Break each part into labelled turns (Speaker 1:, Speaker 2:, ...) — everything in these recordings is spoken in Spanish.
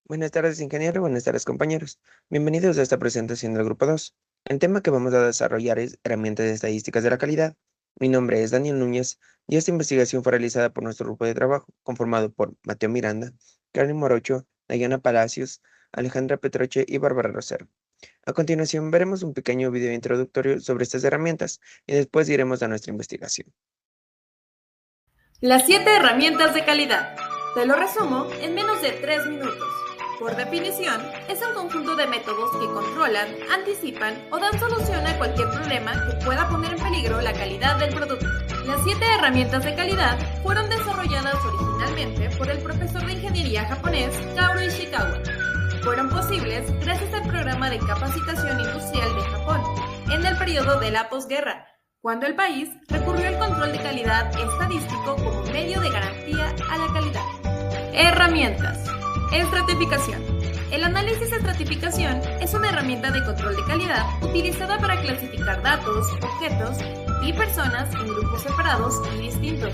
Speaker 1: Buenas tardes, ingeniero. Buenas tardes, compañeros. Bienvenidos a esta presentación del Grupo 2. El tema que vamos a desarrollar es herramientas estadísticas de la calidad. Mi nombre es Daniel Núñez y esta investigación fue realizada por nuestro grupo de trabajo, conformado por Mateo Miranda, Karen Morocho, Dayana Palacios, Alejandra Petroche y Bárbara Rosero. A continuación, veremos un pequeño video introductorio sobre estas herramientas y después iremos a nuestra investigación.
Speaker 2: Las 7 herramientas de calidad. Te lo resumo en menos de 3 minutos. Por definición, es un conjunto de métodos que controlan, anticipan o dan solución a cualquier problema que pueda poner en peligro la calidad del producto. Las 7 herramientas de calidad fueron desarrolladas originalmente por el profesor de ingeniería japonés Kaoru Ishikawa. Fueron posibles gracias al programa de capacitación industrial de Japón en el periodo de la posguerra, cuando el país recurrió al control de calidad estadístico como medio de garantía a la calidad. Herramientas. Estratificación. El análisis de estratificación es una herramienta de control de calidad utilizada para clasificar datos, objetos y personas en grupos separados y distintos.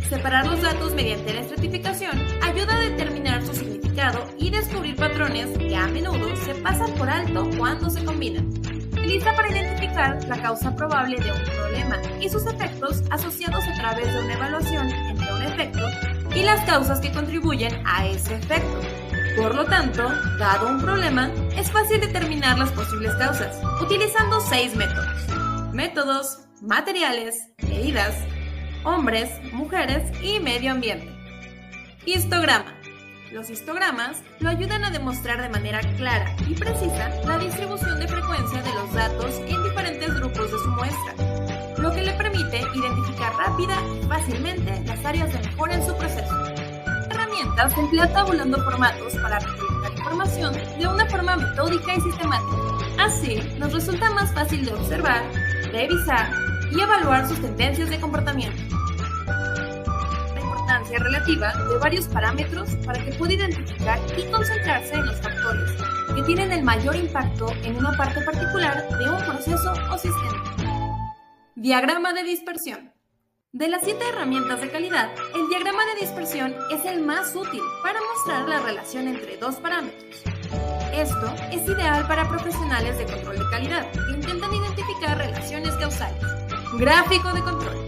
Speaker 2: Separar los datos mediante la estratificación ayuda a determinar su significado y descubrir patrones que a menudo se pasan por alto cuando se combinan. Utiliza para identificar la causa probable de un problema y sus efectos asociados a través de una evaluación entre un efecto y las causas que contribuyen a ese efecto. Por lo tanto, dado un problema, es fácil determinar las posibles causas, utilizando 6 métodos. Métodos, materiales, medidas, hombres, mujeres y medio ambiente. Histograma. Los histogramas lo ayudan a demostrar de manera clara y precisa la distribución de frecuencia de los datos en diferentes grupos de su muestra, lo que le permite identificar rápida y fácilmente las áreas de mejora en su proceso. La herramienta se emplea tabulando formatos para recolectar información de una forma metódica y sistemática. Así, nos resulta más fácil de observar, revisar y evaluar sus tendencias de comportamiento. Relativa de varios parámetros para que pueda identificar y concentrarse en los factores que tienen el mayor impacto en una parte particular de un proceso o sistema. Diagrama de dispersión. De las 7 herramientas de calidad, el diagrama de dispersión es el más útil para mostrar la relación entre dos parámetros. Esto es ideal para profesionales de control de calidad que intentan identificar relaciones causales. Gráfico de control.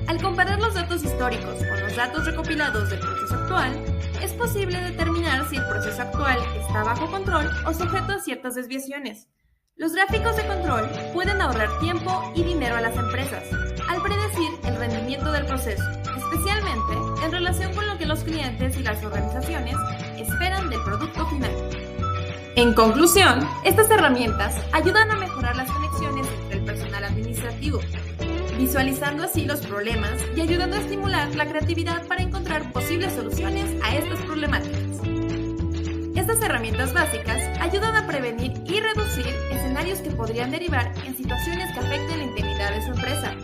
Speaker 2: Al comparar los datos históricos con los datos recopilados del proceso actual, es posible determinar si el proceso actual está bajo control o sujeto a ciertas desviaciones. Los gráficos de control pueden ahorrar tiempo y dinero a las empresas al predecir el rendimiento del proceso, especialmente en relación con lo que los clientes y las organizaciones esperan del producto final. En conclusión, estas herramientas ayudan a mejorar las conexiones entre el personal administrativo, visualizando así los problemas y ayudando a estimular la creatividad para encontrar posibles soluciones a estas problemáticas. Estas herramientas básicas ayudan a prevenir y reducir escenarios que podrían derivar en situaciones que afecten la integridad de su empresa.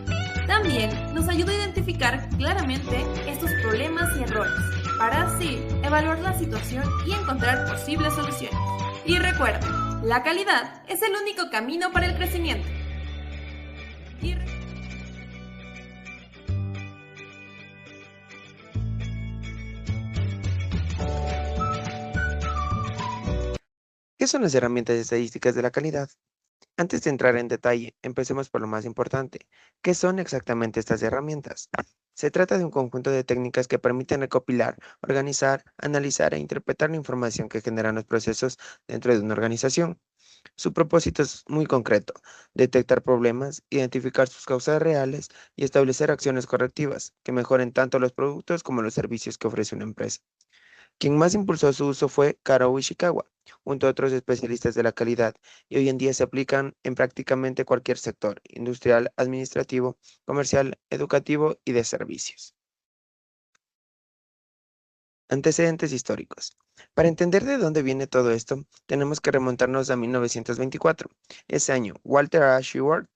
Speaker 2: También nos ayuda a identificar claramente estos problemas y errores, para así evaluar la situación y encontrar posibles soluciones. Y recuerda, la calidad es el único camino para el crecimiento.
Speaker 1: ¿Qué son las herramientas estadísticas de la calidad? Antes de entrar en detalle, empecemos por lo más importante. ¿Qué son exactamente estas herramientas? Se trata de un conjunto de técnicas que permiten recopilar, organizar, analizar e interpretar la información que generan los procesos dentro de una organización. Su propósito es muy concreto: detectar problemas, identificar sus causas reales y establecer acciones correctivas que mejoren tanto los productos como los servicios que ofrece una empresa. Quien más impulsó su uso fue Kaoru Ishikawa, junto a otros especialistas de la calidad, y hoy en día se aplican en prácticamente cualquier sector: industrial, administrativo, comercial, educativo y de servicios. Antecedentes históricos. Para entender de dónde viene todo esto, tenemos que remontarnos a 1924. Ese año, Walter A. Shewhart,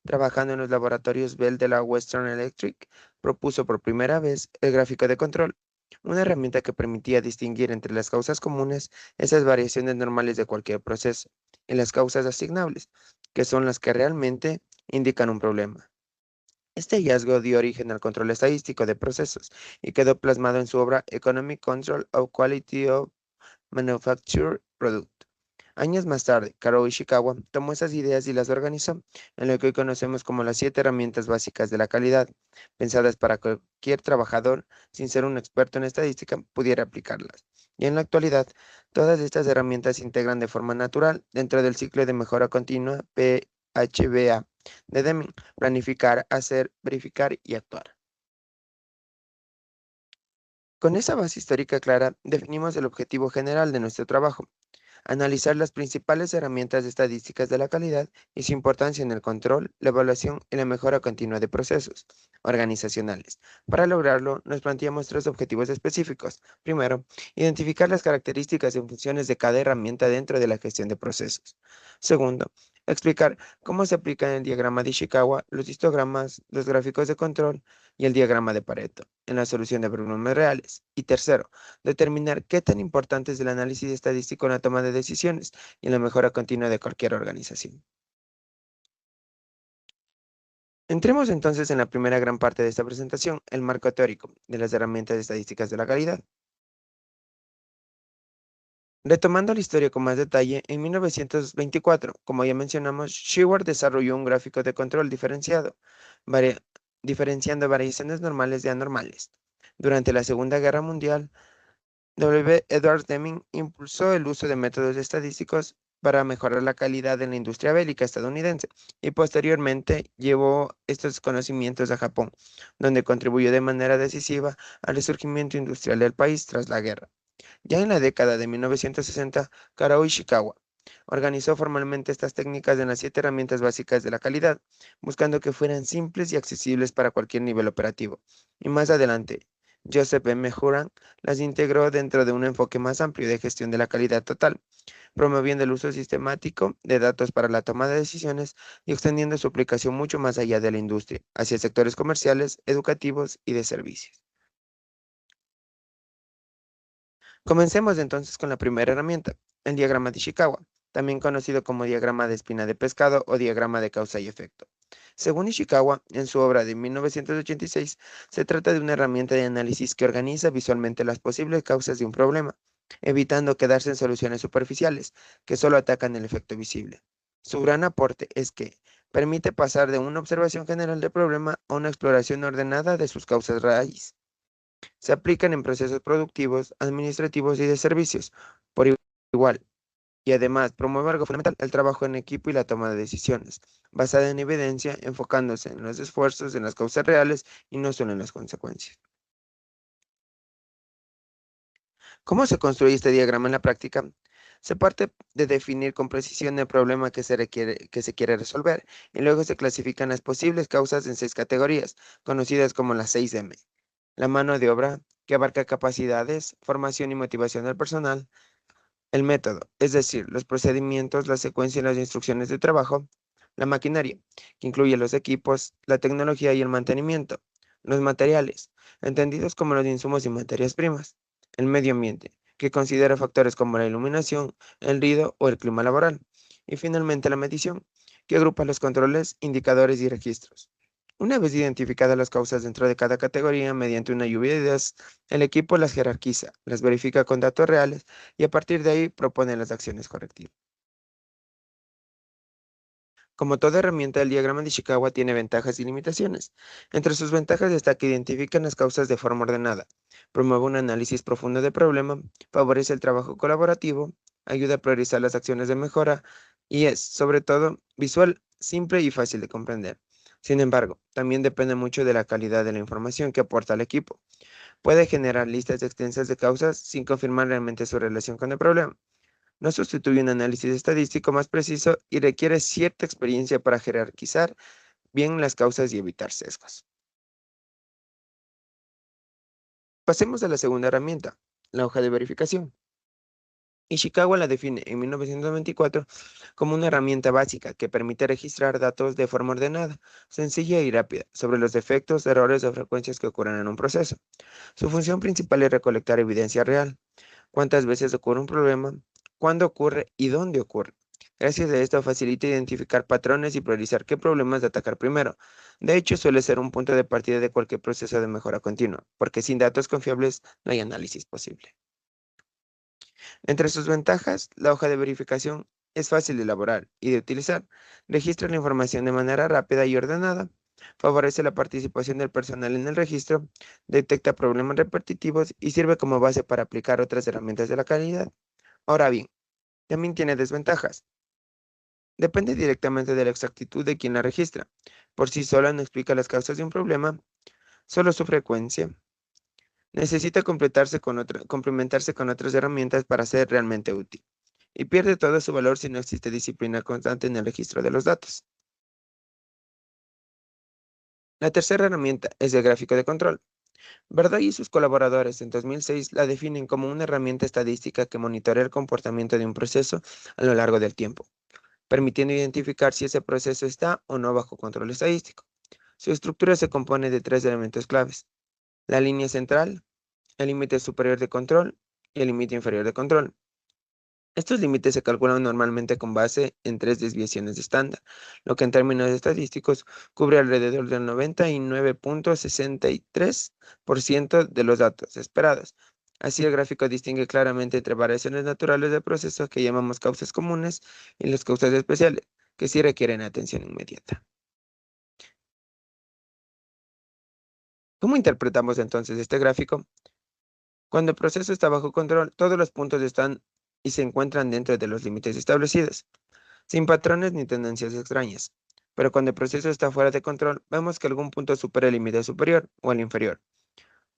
Speaker 1: trabajando en los laboratorios Bell de la Western Electric, propuso por primera vez el gráfico de control, una herramienta que permitía distinguir entre las causas comunes, esas variaciones normales de cualquier proceso, y las causas asignables, que son las que realmente indican un problema. Este hallazgo dio origen al control estadístico de procesos y quedó plasmado en su obra Economic Control of Quality of Manufactured Product. Años más tarde, Karo Ishikawa tomó esas ideas y las organizó en lo que hoy conocemos como las 7 herramientas básicas de la calidad, pensadas para que cualquier trabajador, sin ser un experto en estadística, pudiera aplicarlas. Y en la actualidad, todas estas herramientas se integran de forma natural dentro del ciclo de mejora continua PHBA de Deming: planificar, hacer, verificar y actuar. Con esa base histórica clara, definimos el objetivo general de nuestro trabajo: analizar las principales herramientas estadísticas de la calidad y su importancia en el control, la evaluación y la mejora continua de procesos organizacionales. Para lograrlo, nos planteamos tres objetivos específicos. Primero, identificar las características y funciones de cada herramienta dentro de la gestión de procesos. Segundo, explicar cómo se aplican el diagrama de Ishikawa, los histogramas, los gráficos de control y el diagrama de Pareto en la solución de problemas reales. Y tercero, determinar qué tan importante es el análisis estadístico en la toma de decisiones y en la mejora continua de cualquier organización. Entremos entonces en la primera gran parte de esta presentación: el marco teórico de las herramientas estadísticas de la calidad. Retomando la historia con más detalle, en 1924, como ya mencionamos, Sheward desarrolló un gráfico de control diferenciado, vari- diferenciando variaciones normales de anormales. Durante la Segunda Guerra Mundial, W. Edward Deming impulsó el uso de métodos estadísticos para mejorar la calidad en la industria bélica estadounidense y posteriormente llevó estos conocimientos a Japón, donde contribuyó de manera decisiva al resurgimiento industrial del país tras la guerra. Ya en la década de 1960, Karao Ishikawa organizó formalmente estas técnicas en las 7 herramientas básicas de la calidad, buscando que fueran simples y accesibles para cualquier nivel operativo. Y más adelante, Joseph M. Juran las integró dentro de un enfoque más amplio de gestión de la calidad total, promoviendo el uso sistemático de datos para la toma de decisiones y extendiendo su aplicación mucho más allá de la industria, hacia sectores comerciales, educativos y de servicios. Comencemos entonces con la primera herramienta: el diagrama de Ishikawa, también conocido como diagrama de espina de pescado o diagrama de causa y efecto. Según Ishikawa, en su obra de 1986, se trata de una herramienta de análisis que organiza visualmente las posibles causas de un problema, evitando quedarse en soluciones superficiales que solo atacan el efecto visible. Su gran aporte es que permite pasar de una observación general del problema a una exploración ordenada de sus causas raíz. Se aplican en procesos productivos, administrativos y de servicios por igual, y además promueve algo fundamental: el trabajo en equipo y la toma de decisiones, basada en evidencia, enfocándose en los esfuerzos, en las causas reales y no solo en las consecuencias. ¿Cómo se construye este diagrama en la práctica? Se parte de definir con precisión el problema que se quiere resolver, y luego se clasifican las posibles causas en 6 categorías, conocidas como las 6M. La mano de obra, que abarca capacidades, formación y motivación del personal. El método, es decir, los procedimientos, la secuencia y las instrucciones de trabajo. La maquinaria, que incluye los equipos, la tecnología y el mantenimiento. Los materiales, entendidos como los insumos y materias primas. El medio ambiente, que considera factores como la iluminación, el ruido o el clima laboral. Y finalmente la medición, que agrupa los controles, indicadores y registros. Una vez identificadas las causas dentro de cada categoría, mediante una lluvia de ideas, el equipo las jerarquiza, las verifica con datos reales y a partir de ahí propone las acciones correctivas. Como toda herramienta, el diagrama de Ishikawa tiene ventajas y limitaciones. Entre sus ventajas está que identifica las causas de forma ordenada, promueve un análisis profundo del problema, favorece el trabajo colaborativo, ayuda a priorizar las acciones de mejora y es, sobre todo, visual, simple y fácil de comprender. Sin embargo, también depende mucho de la calidad de la información que aporta al equipo. Puede generar listas extensas de causas sin confirmar realmente su relación con el problema. No sustituye un análisis estadístico más preciso y requiere cierta experiencia para jerarquizar bien las causas y evitar sesgos. Pasemos a la segunda herramienta, la hoja de verificación. Ishikawa la define en 1924 como una herramienta básica que permite registrar datos de forma ordenada, sencilla y rápida sobre los defectos, errores o frecuencias que ocurren en un proceso. Su función principal es recolectar evidencia real: cuántas veces ocurre un problema, cuándo ocurre y dónde ocurre. Gracias a esto facilita identificar patrones y priorizar qué problemas de atacar primero. De hecho, suele ser un punto de partida de cualquier proceso de mejora continua, porque sin datos confiables no hay análisis posible. Entre sus ventajas, la hoja de verificación es fácil de elaborar y de utilizar, registra la información de manera rápida y ordenada, favorece la participación del personal en el registro, detecta problemas repetitivos y sirve como base para aplicar otras herramientas de la calidad. Ahora bien, también tiene desventajas. Depende directamente de la exactitud de quien la registra. Por sí sola no explica las causas de un problema, solo su frecuencia. Necesita complementarse con otras herramientas para ser realmente útil. Y pierde todo su valor si no existe disciplina constante en el registro de los datos. La tercera herramienta es el gráfico de control. Verdoy y sus colaboradores en 2006 la definen como una herramienta estadística que monitorea el comportamiento de un proceso a lo largo del tiempo, permitiendo identificar si ese proceso está o no bajo control estadístico. Su estructura se compone de tres elementos claves: la línea central, el límite superior de control y el límite inferior de control. Estos límites se calculan normalmente con base en tres desviaciones de estándar, lo que en términos estadísticos cubre alrededor del 99.63% de los datos esperados. Así, el gráfico distingue claramente entre variaciones naturales del proceso, que llamamos causas comunes, y las causas especiales, que sí requieren atención inmediata. ¿Cómo interpretamos entonces este gráfico? Cuando el proceso está bajo control, todos los puntos están y se encuentran dentro de los límites establecidos, sin patrones ni tendencias extrañas. Pero cuando el proceso está fuera de control, vemos que algún punto supera el límite superior o el inferior,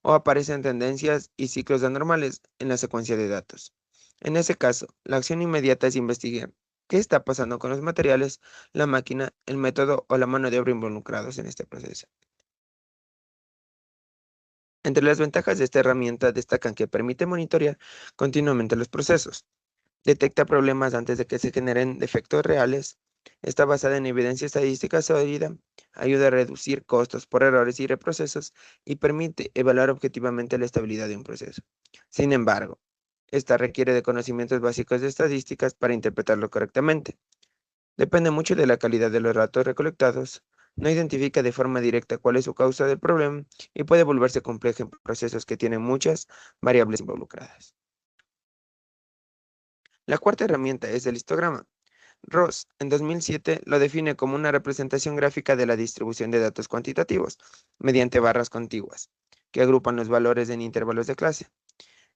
Speaker 1: o aparecen tendencias y ciclos anormales en la secuencia de datos. En ese caso, la acción inmediata es investigar qué está pasando con los materiales, la máquina, el método o la mano de obra involucrados en este proceso. Entre las ventajas de esta herramienta destacan que permite monitorear continuamente los procesos, detecta problemas antes de que se generen defectos reales, está basada en evidencia estadística sólida, ayuda a reducir costos por errores y reprocesos y permite evaluar objetivamente la estabilidad de un proceso. Sin embargo, esta requiere de conocimientos básicos de estadísticas para interpretarlo correctamente. Depende mucho de la calidad de los datos recolectados, no identifica de forma directa cuál es su causa del problema y puede volverse compleja en procesos que tienen muchas variables involucradas. La cuarta herramienta es el histograma. Ross, en 2007, lo define como una representación gráfica de la distribución de datos cuantitativos, mediante barras contiguas, que agrupan los valores en intervalos de clase.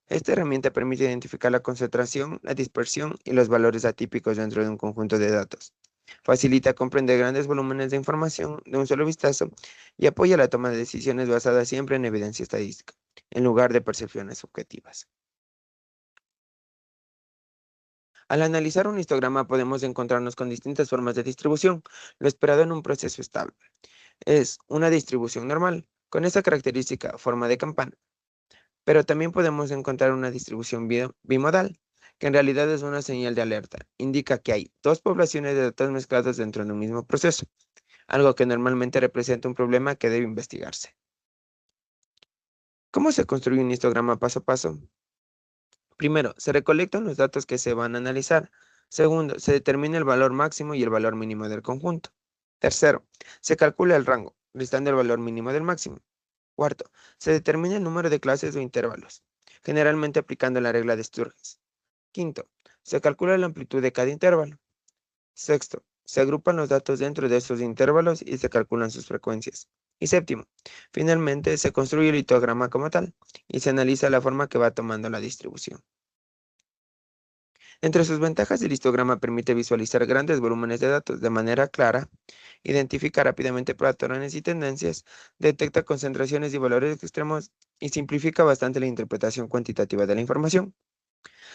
Speaker 1: Esta herramienta permite identificar la concentración, la dispersión y los valores atípicos dentro de un conjunto de datos. Facilita comprender grandes volúmenes de información de un solo vistazo y apoya la toma de decisiones basadas siempre en evidencia estadística, en lugar de percepciones subjetivas. Al analizar un histograma podemos encontrarnos con distintas formas de distribución. Lo esperado en un proceso estable es una distribución normal, con esa característica forma de campana, pero también podemos encontrar una distribución bimodal, que en realidad es una señal de alerta. Indica que hay dos poblaciones de datos mezclados dentro de un mismo proceso, algo que normalmente representa un problema que debe investigarse. ¿Cómo se construye un histograma paso a paso? Primero, se recolectan los datos que se van a analizar. Segundo, se determina el valor máximo y el valor mínimo del conjunto. Tercero, se calcula el rango, listando el valor mínimo del máximo. Cuarto, se determina el número de clases o intervalos, generalmente aplicando la regla de Sturges. Quinto, se calcula la amplitud de cada intervalo. Sexto, se agrupan los datos dentro de estos intervalos y se calculan sus frecuencias. Y séptimo, finalmente se construye el histograma como tal y se analiza la forma que va tomando la distribución. Entre sus ventajas, el histograma permite visualizar grandes volúmenes de datos de manera clara, identifica rápidamente patrones y tendencias, detecta concentraciones y valores extremos y simplifica bastante la interpretación cuantitativa de la información.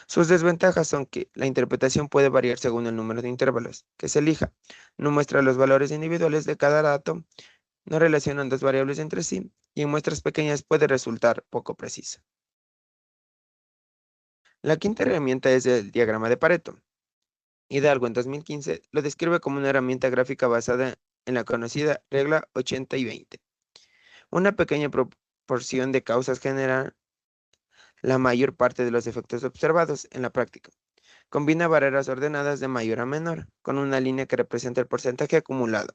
Speaker 1: Sus desventajas son que la interpretación puede variar según el número de intervalos que se elija, no muestra los valores individuales de cada dato, no relacionan dos variables entre sí y en muestras pequeñas puede resultar poco precisa. La quinta herramienta es el diagrama de Pareto. Hidalgo en 2015 lo describe como una herramienta gráfica basada en la conocida regla 80 y 20. Una pequeña proporción de causas generan la mayor parte de los efectos observados en la práctica. Combina barreras ordenadas de mayor a menor, con una línea que representa el porcentaje acumulado.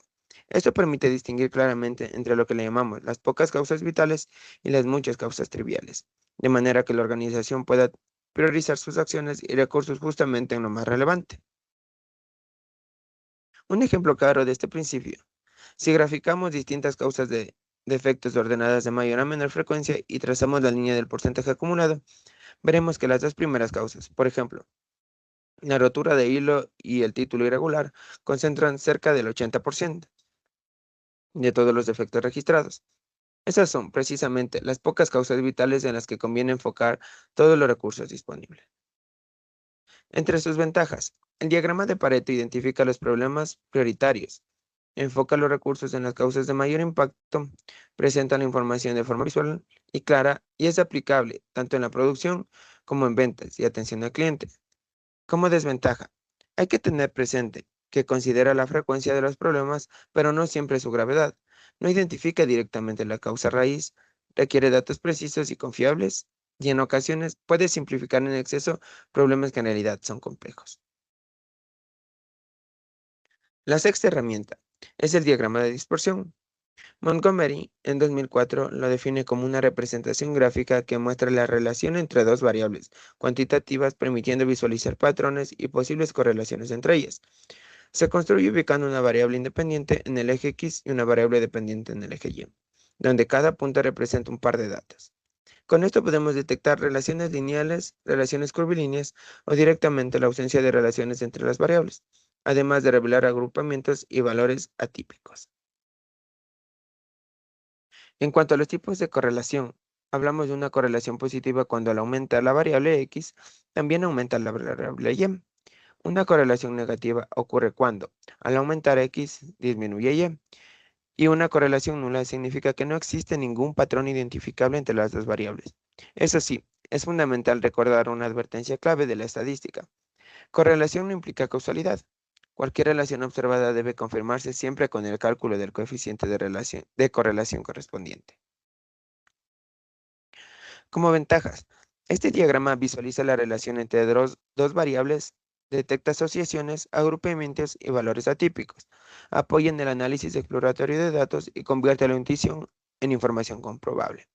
Speaker 1: Esto permite distinguir claramente entre lo que le llamamos las pocas causas vitales y las muchas causas triviales, de manera que la organización pueda priorizar sus acciones y recursos justamente en lo más relevante. Un ejemplo claro de este principio: si graficamos distintas causas de defectos ordenadas de mayor a menor frecuencia y trazamos la línea del porcentaje acumulado, veremos que las dos primeras causas, por ejemplo, la rotura de hilo y el título irregular, concentran cerca del 80% de todos los defectos registrados. Esas son precisamente las pocas causas vitales en las que conviene enfocar todos los recursos disponibles. Entre sus ventajas, el diagrama de Pareto identifica los problemas prioritarios, enfoca los recursos en las causas de mayor impacto, presenta la información de forma visual y clara y es aplicable tanto en la producción como en ventas y atención al cliente. Como desventaja, hay que tener presente que considera la frecuencia de los problemas, pero no siempre su gravedad. No identifica directamente la causa raíz, requiere datos precisos y confiables, y en ocasiones puede simplificar en exceso problemas que en realidad son complejos. La sexta herramienta es el diagrama de dispersión. Montgomery, en 2004, lo define como una representación gráfica que muestra la relación entre dos variables cuantitativas, permitiendo visualizar patrones y posibles correlaciones entre ellas. Se construye ubicando una variable independiente en el eje X y una variable dependiente en el eje Y, donde cada punto representa un par de datos. Con esto podemos detectar relaciones lineales, relaciones curvilíneas o directamente la ausencia de relaciones entre las variables, además de revelar agrupamientos y valores atípicos. En cuanto a los tipos de correlación, hablamos de una correlación positiva cuando al aumentar la variable X, también aumenta la variable Y. Una correlación negativa ocurre cuando, al aumentar X, disminuye Y. Y una correlación nula significa que no existe ningún patrón identificable entre las dos variables. Eso sí, es fundamental recordar una advertencia clave de la estadística. Correlación no implica causalidad. Cualquier relación observada debe confirmarse siempre con el cálculo del coeficiente de correlación correspondiente. Como ventajas, este diagrama visualiza la relación entre dos variables, detecta asociaciones, agrupamientos y valores atípicos, apoya en el análisis exploratorio de datos y convierte la intuición en información comprobable.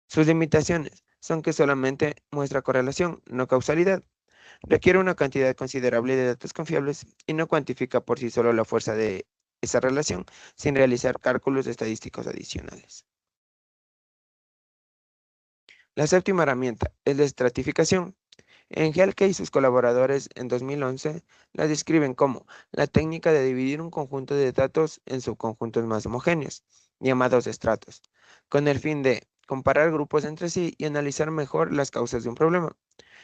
Speaker 1: Sus limitaciones son que solamente muestra correlación, no causalidad, requiere una cantidad considerable de datos confiables y no cuantifica por sí solo la fuerza de esa relación sin realizar cálculos estadísticos adicionales. La séptima herramienta es la estratificación. Engelke y sus colaboradores en 2011 la describen como la técnica de dividir un conjunto de datos en subconjuntos más homogéneos, llamados estratos, con el fin de comparar grupos entre sí y analizar mejor las causas de un problema.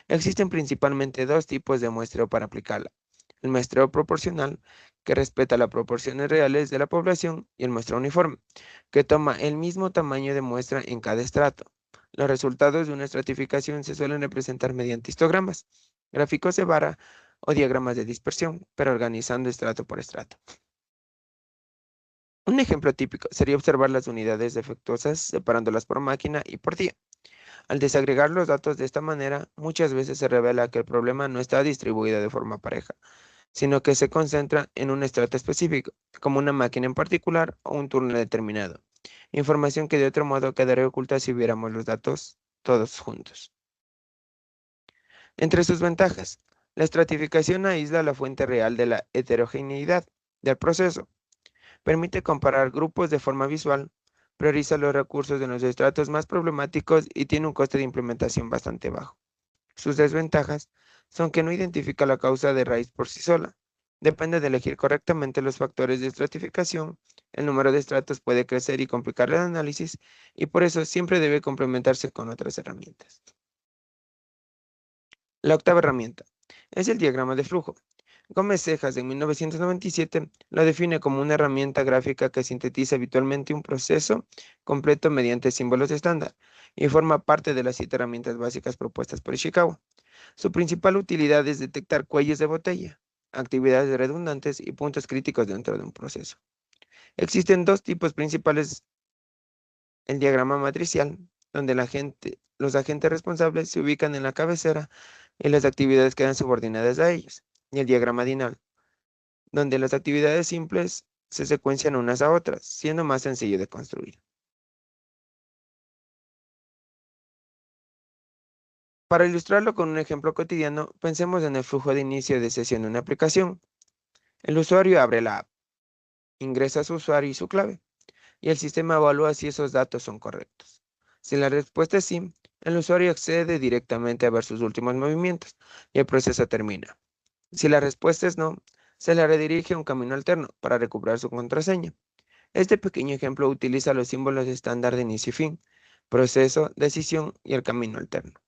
Speaker 1: Existen principalmente dos tipos de muestreo para aplicarla: el muestreo proporcional, que respeta las proporciones reales de la población, y el muestreo uniforme, que toma el mismo tamaño de muestra en cada estrato. Los resultados de una estratificación se suelen representar mediante histogramas, gráficos de vara o diagramas de dispersión, pero organizando estrato por estrato. Un ejemplo típico sería observar las unidades defectuosas separándolas por máquina y por día. Al desagregar los datos de esta manera, muchas veces se revela que el problema no está distribuido de forma pareja, sino que se concentra en un estrato específico, como una máquina en particular o un turno determinado. Información que de otro modo quedaría oculta si viéramos los datos todos juntos. Entre sus ventajas, la estratificación aísla la fuente real de la heterogeneidad del proceso, permite comparar grupos de forma visual, prioriza los recursos de los estratos más problemáticos y tiene un coste de implementación bastante bajo. Sus desventajas son que no identifica la causa de raíz por sí sola. Depende de elegir correctamente los factores de estratificación, el número de estratos puede crecer y complicar el análisis, y por eso siempre debe complementarse con otras herramientas. La octava herramienta es el diagrama de flujo. Gómez Cejas, en 1997, lo define como una herramienta gráfica que sintetiza habitualmente un proceso completo mediante símbolos estándar y forma parte de las 7 herramientas básicas propuestas por Ishikawa. Su principal utilidad es detectar cuellos de botella, actividades redundantes y puntos críticos dentro de un proceso. Existen dos tipos principales: el diagrama matricial, donde los agentes responsables se ubican en la cabecera y las actividades quedan subordinadas a ellos, y el diagrama dinal, donde las actividades simples se secuencian unas a otras, siendo más sencillo de construir. Para ilustrarlo con un ejemplo cotidiano, pensemos en el flujo de inicio de sesión de una aplicación. El usuario abre la app, ingresa su usuario y su clave, y el sistema evalúa si esos datos son correctos. Si la respuesta es sí, el usuario accede directamente a ver sus últimos movimientos y el proceso termina. Si la respuesta es no, se le redirige a un camino alterno para recuperar su contraseña. Este pequeño ejemplo utiliza los símbolos estándar de inicio y fin, proceso, decisión y el camino alterno.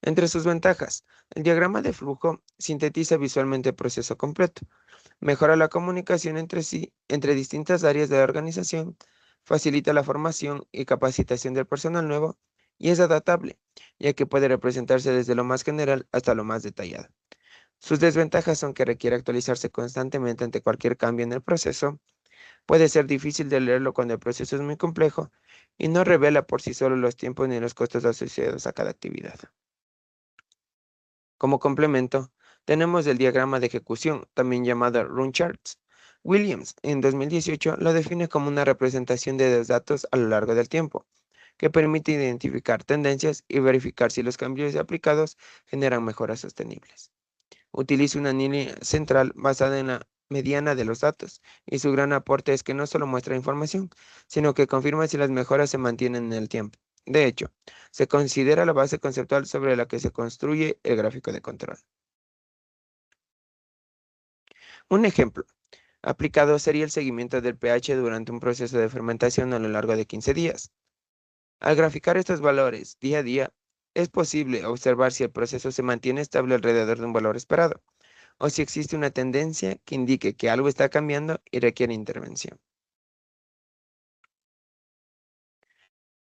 Speaker 1: Entre sus ventajas, el diagrama de flujo sintetiza visualmente el proceso completo, mejora la comunicación entre sí, entre distintas áreas de la organización, facilita la formación y capacitación del personal nuevo y es adaptable, ya que puede representarse desde lo más general hasta lo más detallado. Sus desventajas son que requiere actualizarse constantemente ante cualquier cambio en el proceso, puede ser difícil de leerlo cuando el proceso es muy complejo y no revela por sí solo los tiempos ni los costos asociados a cada actividad. Como complemento, tenemos el diagrama de ejecución, también llamado Run Charts. Williams, en 2018, lo define como una representación de los datos a lo largo del tiempo, que permite identificar tendencias y verificar si los cambios aplicados generan mejoras sostenibles. Utiliza una línea central basada en la mediana de los datos, y su gran aporte es que no solo muestra información, sino que confirma si las mejoras se mantienen en el tiempo. De hecho, se considera la base conceptual sobre la que se construye el gráfico de control. Un ejemplo aplicado sería el seguimiento del pH durante un proceso de fermentación a lo largo de 15 días. Al graficar estos valores día a día, es posible observar si el proceso se mantiene estable alrededor de un valor esperado, o si existe una tendencia que indique que algo está cambiando y requiere intervención.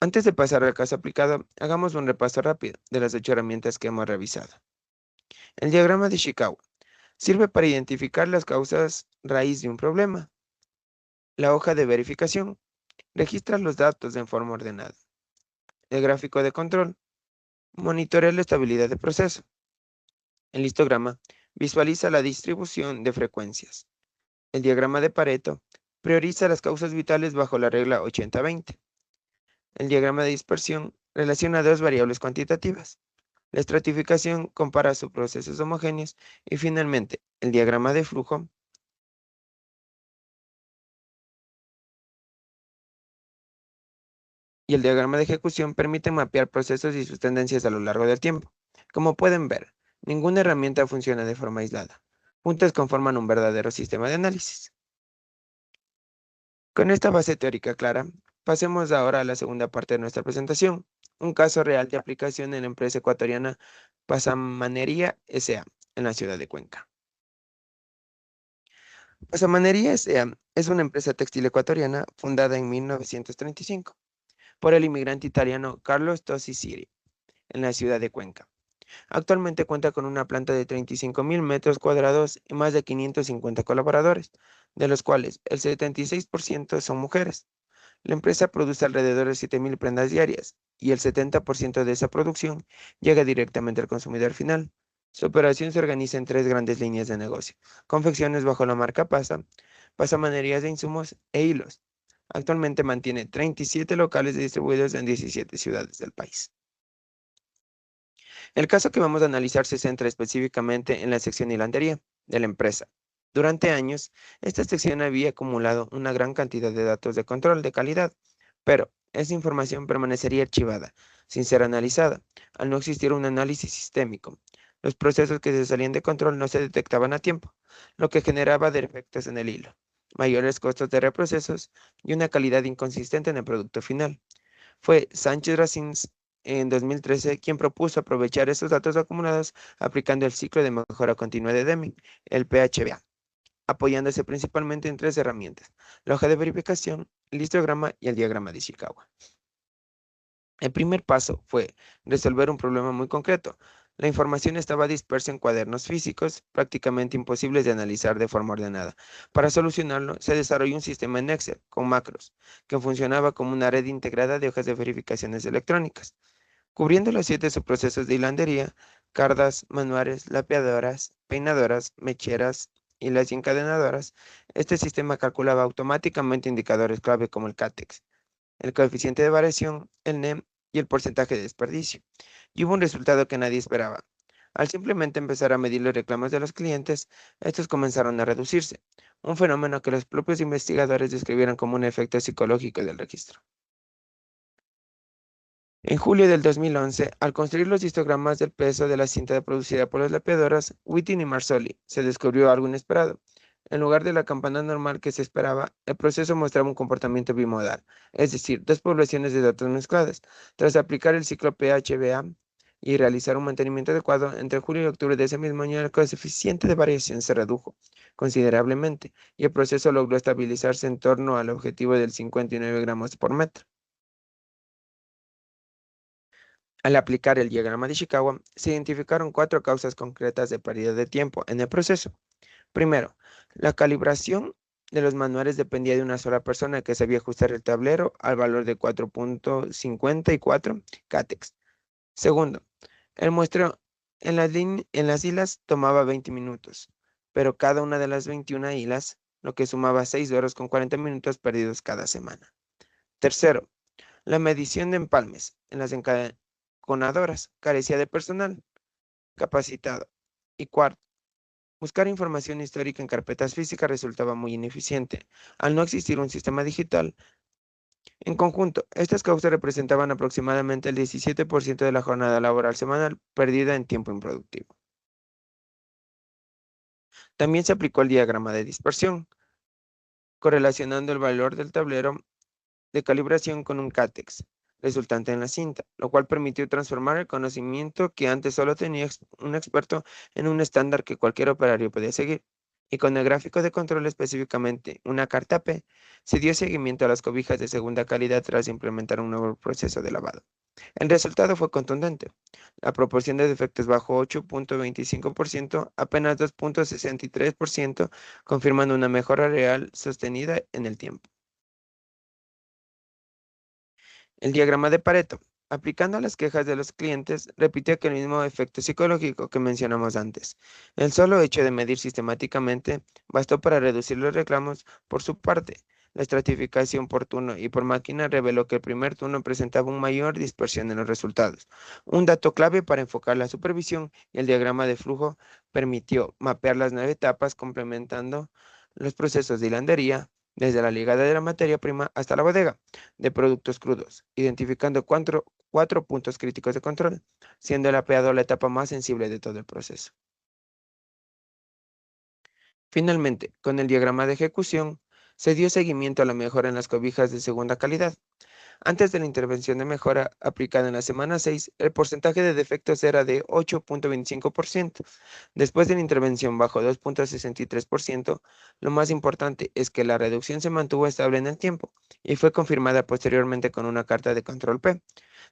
Speaker 1: Antes de pasar al caso aplicado, hagamos un repaso rápido de las 8 herramientas que hemos revisado. El diagrama de Ishikawa sirve para identificar las causas raíz de un problema. La hoja de verificación registra los datos en forma ordenada. El gráfico de control monitorea la estabilidad del proceso. El histograma visualiza la distribución de frecuencias. El diagrama de Pareto prioriza las causas vitales bajo la regla 80-20. El diagrama de dispersión relaciona dos variables cuantitativas. La estratificación compara subprocesos homogéneos y finalmente el diagrama de flujo y el diagrama de ejecución permiten mapear procesos y sus tendencias a lo largo del tiempo. Como pueden ver, ninguna herramienta funciona de forma aislada. Juntas conforman un verdadero sistema de análisis. Con esta base teórica clara, pasemos ahora a la segunda parte de nuestra presentación, un caso real de aplicación en la empresa ecuatoriana Pasamanería S.A. en la ciudad de Cuenca. Pasamanería S.A. es una empresa textil ecuatoriana fundada en 1935 por el inmigrante italiano Carlos Tosi Siri en la ciudad de Cuenca. Actualmente cuenta con una planta de 35.000 metros cuadrados y más de 550 colaboradores, de los cuales el 76% son mujeres. La empresa produce alrededor de 7.000 prendas diarias y el 70% de esa producción llega directamente al consumidor final. Su operación se organiza en tres grandes líneas de negocio: confecciones bajo la marca Pasa, pasamanerías de insumos e hilos. Actualmente mantiene 37 locales distribuidos en 17 ciudades del país. El caso que vamos a analizar se centra específicamente en la sección hilandería de la empresa. Durante años, esta sección había acumulado una gran cantidad de datos de control de calidad, pero esa información permanecería archivada, sin ser analizada, al no existir un análisis sistémico. Los procesos que se salían de control no se detectaban a tiempo, lo que generaba defectos en el hilo, mayores costos de reprocesos y una calidad inconsistente en el producto final. Fue Sánchez Racines en 2013 quien propuso aprovechar esos datos acumulados aplicando el ciclo de mejora continua de Deming, el PHBA, apoyándose principalmente en tres herramientas: la hoja de verificación, el histograma y el diagrama de Ishikawa. El primer paso fue resolver un problema muy concreto. La información estaba dispersa en cuadernos físicos, prácticamente imposibles de analizar de forma ordenada. Para solucionarlo, se desarrolló un sistema en Excel con macros, que funcionaba como una red integrada de hojas de verificaciones electrónicas, cubriendo los 7 subprocesos de hilandería: cardas, manuales, lapeadoras, peinadoras, mecheras y las encadenadoras. Este sistema calculaba automáticamente indicadores clave como el CATEX, el coeficiente de variación, el NEM y el porcentaje de desperdicio. Y hubo un resultado que nadie esperaba. Al simplemente empezar a medir los reclamos de los clientes, estos comenzaron a reducirse, un fenómeno que los propios investigadores describieron como un efecto psicológico del registro. En julio del 2011, al construir los histogramas del peso de la cinta producida por las lapidadoras, Whiting y Marsoli, se descubrió algo inesperado. En lugar de la campana normal que se esperaba, el proceso mostraba un comportamiento bimodal, es decir, dos poblaciones de datos mezcladas. Tras aplicar el ciclo PHBA y realizar un mantenimiento adecuado, entre julio y octubre de ese mismo año el coeficiente de variación se redujo considerablemente y el proceso logró estabilizarse en torno al objetivo del 59 gramos por metro. Al aplicar el diagrama de Ishikawa, se identificaron cuatro causas concretas de pérdida de tiempo en el proceso. Primero, la calibración de los manuales dependía de una sola persona que sabía ajustar el tablero al valor de 4.54 cátex. Segundo, el muestreo en las hilas tomaba 20 minutos, pero cada una de las 21 hilas, lo que sumaba 6 horas con 40 minutos perdidos cada semana. Tercero, la medición de empalmes en las encadenadoras carecía de personal capacitado. Y cuarto, buscar información histórica en carpetas físicas resultaba muy ineficiente, al no existir un sistema digital. En conjunto, estas causas representaban aproximadamente el 17% de la jornada laboral semanal perdida en tiempo improductivo. También se aplicó el diagrama de dispersión, correlacionando el valor del tablero de calibración con un cátex resultante en la cinta, lo cual permitió transformar el conocimiento que antes solo tenía un experto en un estándar que cualquier operario podía seguir. Y con el gráfico de control específicamente una carta P, se dio seguimiento a las cobijas de segunda calidad tras implementar un nuevo proceso de lavado. El resultado fue contundente. La proporción de defectos bajó 8.25%, apenas 2.63%, confirmando una mejora real sostenida en el tiempo. El diagrama de Pareto, aplicando a las quejas de los clientes, repite aquel mismo efecto psicológico que mencionamos antes. El solo hecho de medir sistemáticamente bastó para reducir los reclamos. Por su parte, la estratificación por turno y por máquina reveló que el primer turno presentaba una mayor dispersión en los resultados. Un dato clave para enfocar la supervisión y el diagrama de flujo permitió mapear las 9 etapas complementando los procesos de hilandería, desde la llegada de la materia prima hasta la bodega de productos crudos, identificando cuatro puntos críticos de control, siendo el apeado la etapa más sensible de todo el proceso. Finalmente, con el diagrama de ejecución, se dio seguimiento a la mejora en las cobijas de segunda calidad. Antes de la intervención de mejora aplicada en la semana 6, el porcentaje de defectos era de 8.25%. Después de la intervención bajó 2.63%. Lo más importante es que la reducción se mantuvo estable en el tiempo y fue confirmada posteriormente con una carta de control P,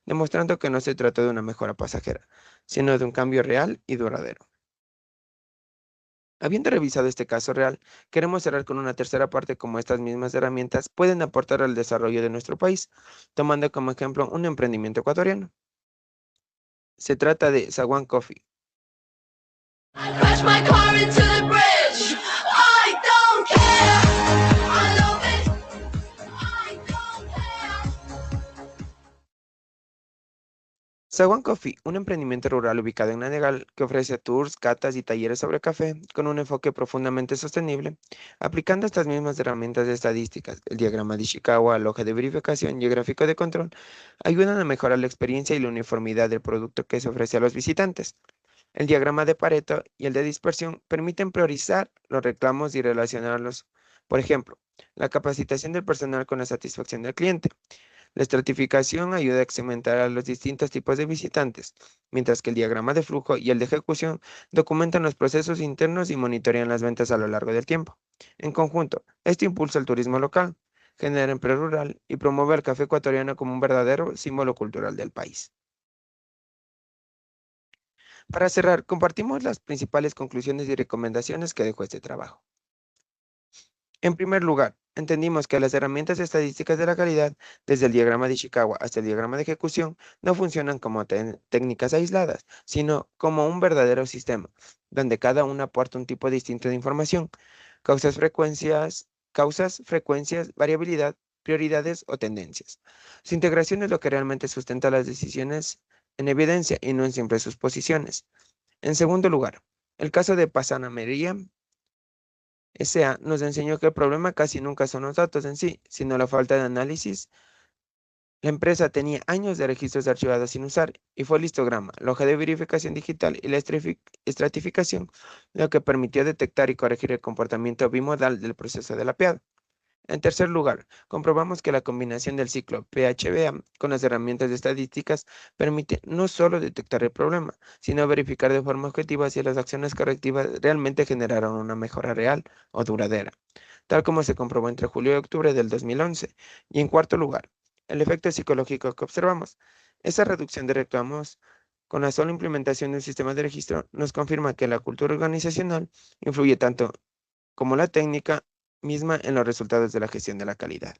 Speaker 1: demostrando que no se trató de una mejora pasajera, sino de un cambio real y duradero. Habiendo revisado este caso real, queremos cerrar con una tercera parte como estas mismas herramientas pueden aportar al desarrollo de nuestro país, tomando como ejemplo un emprendimiento ecuatoriano. Se trata de Saguán Coffee. I crash my car into the bridge. I don't care. I love it. I don't care. Saguán Coffee, un emprendimiento rural ubicado en Nanegal que ofrece tours, catas y talleres sobre café con un enfoque profundamente sostenible, aplicando estas mismas herramientas estadísticas, el diagrama de Ishikawa, la hoja de verificación y el gráfico de control, ayudan a mejorar la experiencia y la uniformidad del producto que se ofrece a los visitantes. El diagrama de Pareto y el de dispersión permiten priorizar los reclamos y relacionarlos. Por ejemplo, la capacitación del personal con la satisfacción del cliente. La estratificación ayuda a segmentar a los distintos tipos de visitantes, mientras que el diagrama de flujo y el de ejecución documentan los procesos internos y monitorean las ventas a lo largo del tiempo. En conjunto, esto impulsa el turismo local, genera empleo rural y promueve el café ecuatoriano como un verdadero símbolo cultural del país. Para cerrar, compartimos las principales conclusiones y recomendaciones que dejó este trabajo. En primer lugar, entendimos que las herramientas estadísticas de la calidad, desde el diagrama de Ishikawa hasta el diagrama de ejecución, no funcionan como técnicas aisladas, sino como un verdadero sistema, donde cada una aporta un tipo distinto de información, causas, frecuencias, variabilidad, prioridades o tendencias. Su integración es lo que realmente sustenta las decisiones en evidencia y no en simples suposiciones. En segundo lugar, el caso de Pasanamería S.A. nos enseñó que el problema casi nunca son los datos en sí, sino la falta de análisis. La empresa tenía años de registros archivados sin usar, y fue el histograma, la hoja de verificación digital y la estratificación lo que permitió detectar y corregir el comportamiento bimodal del proceso de lapeado. En tercer lugar, comprobamos que la combinación del ciclo PHBA con las herramientas de estadísticas permite no solo detectar el problema, sino verificar de forma objetiva si las acciones correctivas realmente generaron una mejora real o duradera, tal como se comprobó entre julio y octubre del 2011. Y en cuarto lugar, el efecto psicológico que observamos. Esa reducción de reclamos con la sola implementación de un sistema de registro nos confirma que la cultura organizacional influye tanto como la técnica misma en los resultados de la gestión de la calidad.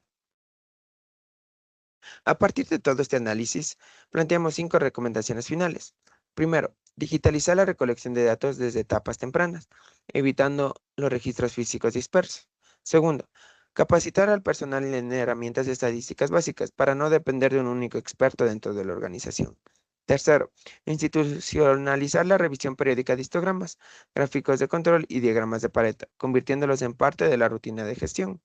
Speaker 1: A partir de todo este análisis, planteamos 5 recomendaciones finales. Primero, digitalizar la recolección de datos desde etapas tempranas, evitando los registros físicos dispersos. Segundo, capacitar al personal en herramientas estadísticas básicas para no depender de un único experto dentro de la organización. Tercero, institucionalizar la revisión periódica de histogramas, gráficos de control y diagramas de Pareto, convirtiéndolos en parte de la rutina de gestión.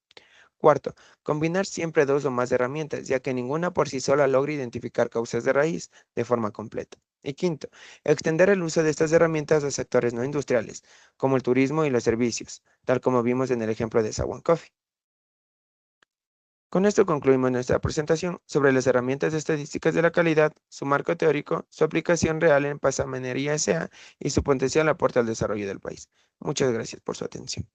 Speaker 1: Cuarto, combinar siempre 2 o más herramientas, ya que ninguna por sí sola logra identificar causas de raíz de forma completa. Y quinto, extender el uso de estas herramientas a sectores no industriales, como el turismo y los servicios, tal como vimos en el ejemplo de Sawan Coffee. Con esto concluimos nuestra presentación sobre las herramientas estadísticas de la calidad, su marco teórico, su aplicación real en Pasamanería S.A. y su potencial aporte al desarrollo del país. Muchas gracias por su atención.